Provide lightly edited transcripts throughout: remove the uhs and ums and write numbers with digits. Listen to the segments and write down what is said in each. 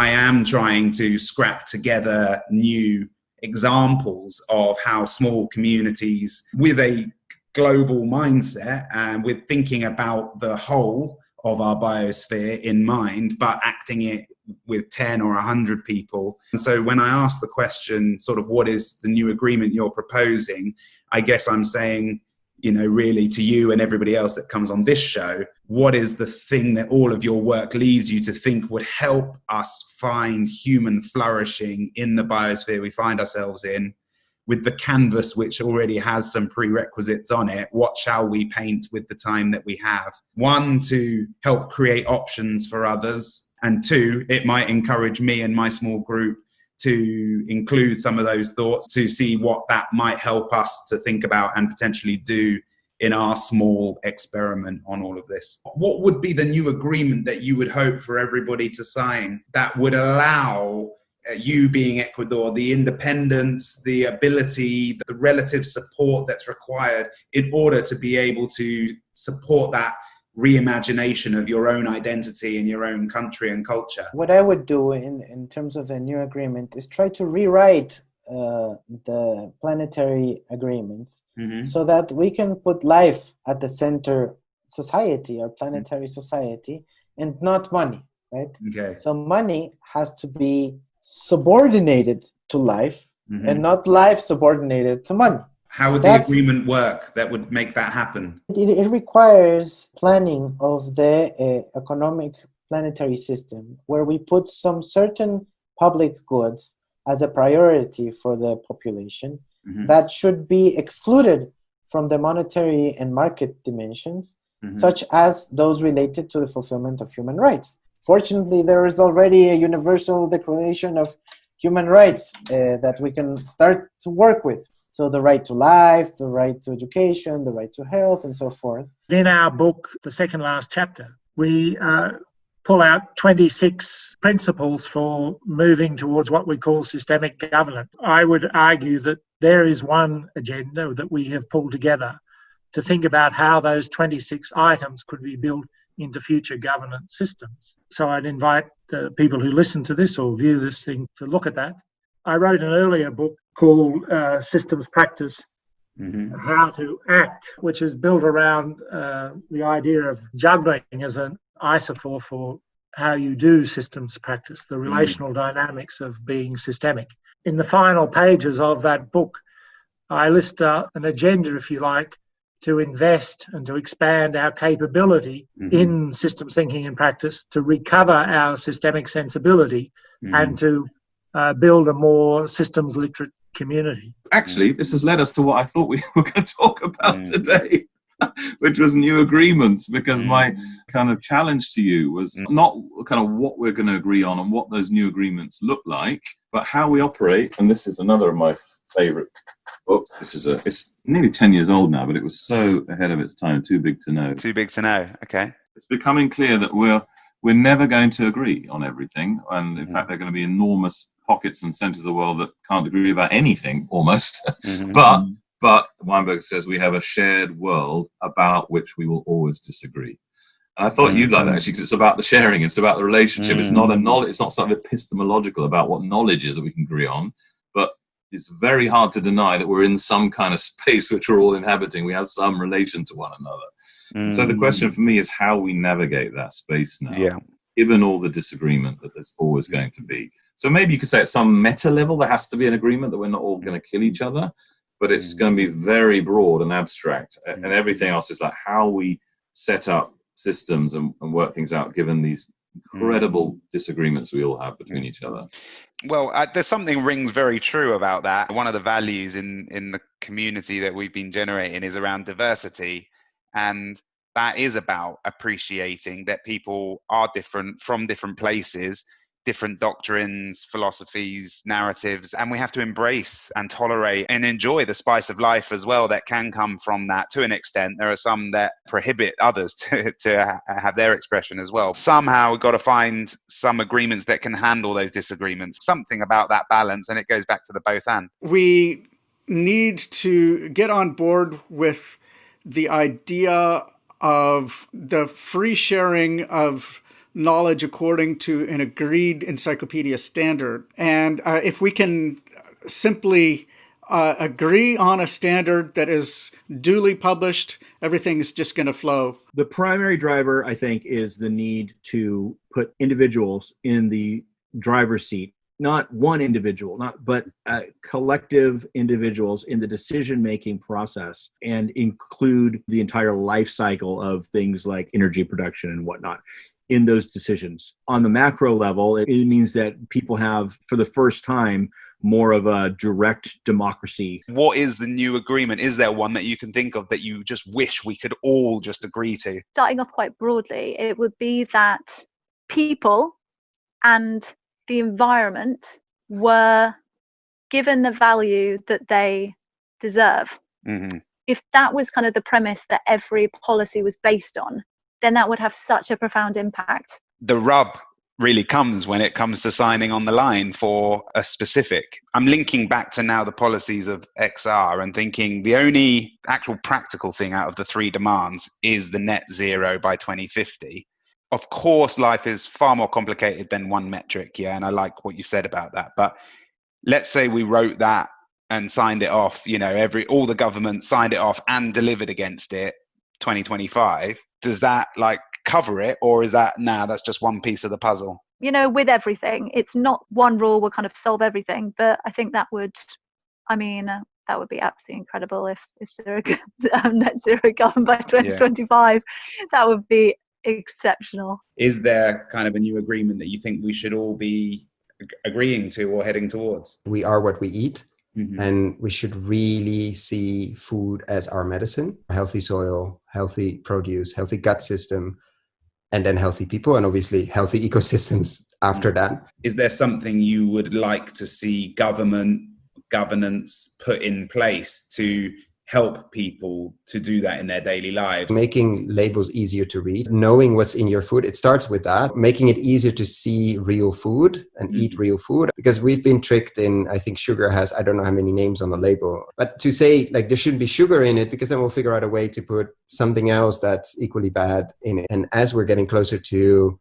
I am trying to scrap together new examples of how small communities with a global mindset and with thinking about the whole of our biosphere in mind, but acting it with 10 or 100 people. And so when I ask the question, sort of, what is the new agreement you're proposing? I guess I'm saying, really to you and everybody else that comes on this show, what is the thing that all of your work leads you to think would help us find human flourishing in the biosphere we find ourselves in, with the canvas which already has some prerequisites on it? What shall we paint with the time that we have? One, to help create options for others. And two, it might encourage me and my small group to include some of those thoughts, to see what that might help us to think about and potentially do in our small experiment on all of this. What would be the new agreement that you would hope for everybody to sign that would allow you, being Ecuador, the independence, the ability, the relative support that's required in order to be able to support that reimagination of your own identity in your own country and culture? What I would do in terms of the new agreement is try to rewrite the planetary agreements so that we can put life at the center, society, our planetary society, and not money, right? Okay. So money has to be subordinated to life and not life subordinated to money. How would the agreement work that would make that happen? It requires planning of the economic planetary system, where we put some certain public goods as a priority for the population that should be excluded from the monetary and market dimensions, such as those related to the fulfillment of human rights. Fortunately, there is already a universal declaration of human rights that we can start to work with. So the right to life, the right to education, the right to health, and so forth. In our book, the second last chapter, we pull out 26 principles for moving towards what we call systemic governance. I would argue that there is one agenda that we have pulled together to think about how those 26 items could be built into future governance systems. So I'd invite the people who listen to this or view this thing to look at that. I wrote an earlier book called Systems Practice, How to Act, which is built around the idea of juggling as an isophore for how you do systems practice, the relational dynamics of being systemic. In the final pages of that book, I list an agenda, if you like, to invest and to expand our capability in systems thinking and practice, to recover our systemic sensibility and to build a more systems literate community. Actually, this has led us to what I thought we were going to talk about today, which was new agreements, because my kind of challenge to you was not kind of what we're going to agree on and what those new agreements look like, but how we operate. And this is another of my favorite books. It's nearly 10 years old now, but it was so ahead of its time. Too big to know. Too big to know. Okay. It's becoming clear that we're never going to agree on everything. And in fact, there are going to be enormous pockets and centers of the world that can't agree about anything almost. But Weinberg says we have a shared world about which we will always disagree. And I thought you'd like that, actually, because it's about the sharing. It's about the relationship. It's not it's not something epistemological about what knowledge is that we can agree on. But it's very hard to deny that we're in some kind of space which we're all inhabiting. We have some relation to one another. So the question for me is how we navigate that space now, given all the disagreement that there's always going to be. So maybe you could say at some meta level there has to be an agreement that we're not all going to kill each other, but it's going to be very broad and abstract. And everything else is like how we set up systems and work things out given these incredible disagreements we all have between each other. Well, there's something rings very true about that. One of the values in the community that we've been generating is around diversity. And that is about appreciating that people are different from different places, different doctrines, philosophies, narratives, and we have to embrace and tolerate and enjoy the spice of life as well that can come from that to an extent. There are some that prohibit others to have their expression as well. Somehow we've got to find some agreements that can handle those disagreements, something about that balance, and it goes back to the both and. We need to get on board with the idea of the free sharing of knowledge according to an agreed encyclopedia standard. And if we can simply agree on a standard that is duly published, everything's just going to flow. The primary driver, I think, is the need to put individuals in the driver's seat. Not one individual, but collective individuals in the decision-making process, and include the entire life cycle of things like energy production and whatnot in those decisions. On the macro level, it means that people have, for the first time, more of a direct democracy. What is the new agreement? Is there one that you can think of that you just wish we could all just agree to? Starting off quite broadly, it would be that people and the environment were given the value that they deserve. Mm-hmm. If that was kind of the premise that every policy was based on, then that would have such a profound impact. The rub really comes when it comes to signing on the line for a specific. I'm linking back to now the policies of XR and thinking the only actual practical thing out of the three demands is the net zero by 2050. Of course, life is far more complicated than one metric, yeah, and I like what you said about that. But let's say we wrote that and signed it off, all the government signed it off and delivered against it 2025. Does that cover it, or is that that's just one piece of the puzzle? With everything, it's not one rule will kind of solve everything, but I think that would be absolutely incredible if net zero governed by 2025. Yeah. That would be exceptional. Is there kind of a new agreement that you think we should all be agreeing to or heading towards? We are what we eat. Mm-hmm. And we should really see food as our medicine. Healthy soil, healthy produce, healthy gut system, and then healthy people, and obviously healthy ecosystems after that. Is there something you would like to see governance put in place to help people to do that in their daily lives? Making labels easier to read, knowing what's in your food. It starts with that, making it easier to see real food and eat real food, because we've been tricked in, I think sugar has, I don't know how many names on the label, but to say there shouldn't be sugar in it, because then we'll figure out a way to put something else that's equally bad in it. And as we're getting closer to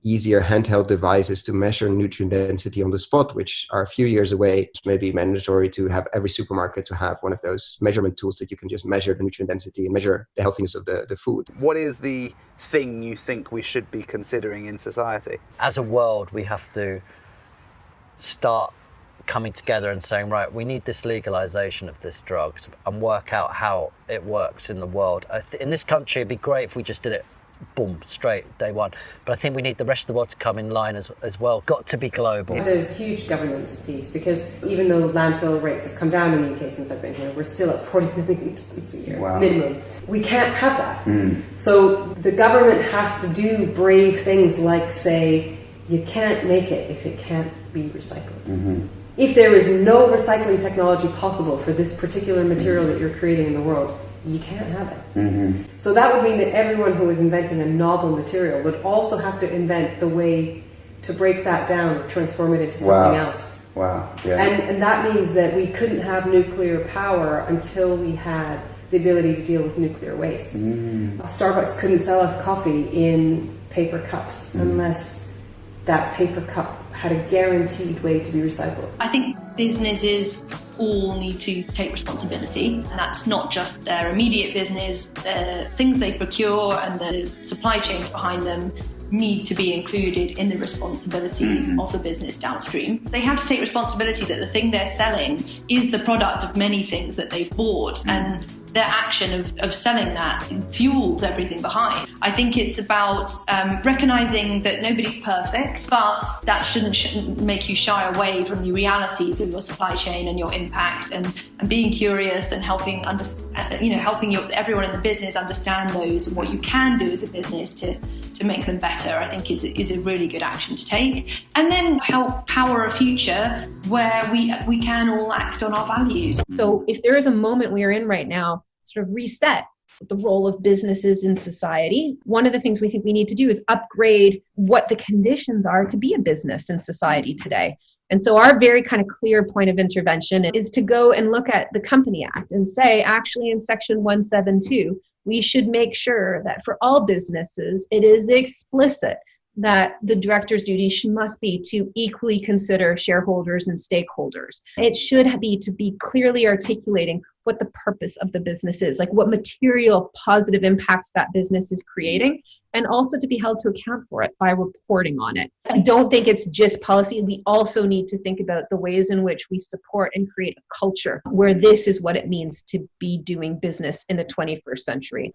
easier handheld devices to measure nutrient density on the spot, which are a few years away, it's maybe mandatory to have every supermarket to have one of those measurement tools that you can just measure the nutrient density and measure the healthiness of the food. What is the thing you think we should be considering in society? As a world, we have to start coming together and saying, right, we need this legalization of this drug and work out how it works in the world. In this country, it'd be great if we just did it boom, straight, day one. But I think we need the rest of the world to come in line as well. Got to be global. There's a huge governance piece, because even though landfill rates have come down in the UK since I've been here, we're still at 40 million tons a year, minimum. We can't have that. So the government has to do brave things like say, you can't make it if it can't be recycled. If there is no recycling technology possible for this particular material that you're creating in the world, you can't have it. So that would mean that everyone who is inventing a novel material would also have to invent the way to break that down or transform it into something else. Wow. Yeah. And that means that we couldn't have nuclear power until we had the ability to deal with nuclear waste. Starbucks couldn't sell us coffee in paper cups unless that paper cup had a guaranteed way to be recycled. I think businesses all need to take responsibility, and that's not just their immediate business. The things they procure and the supply chains behind them need to be included in the responsibility of the business downstream. They have to take responsibility that the thing they're selling is the product of many things that they've bought, and their action of selling that fuels everything behind. I think it's about recognizing that nobody's perfect, but that shouldn't make you shy away from the realities of your supply chain and your impact, and being curious and helping everyone in the business understand those and what you can do as a business to make them better. I think is a really good action to take, and then help power a future where we can all act on our values. So if there is a moment we are in right now, sort of reset the role of businesses in society, one of the things we think we need to do is upgrade what the conditions are to be a business in society today. And so our very kind of clear point of intervention is to go and look at the Company Act and say, actually in section 172, we should make sure that for all businesses, it is explicit that the director's duty must be to equally consider shareholders and stakeholders. It should be to be clearly articulating what the purpose of the business is, like what material positive impacts that business is creating, and also to be held to account for it by reporting on it. I don't think it's just policy. We also need to think about the ways in which we support and create a culture where this is what it means to be doing business in the 21st century.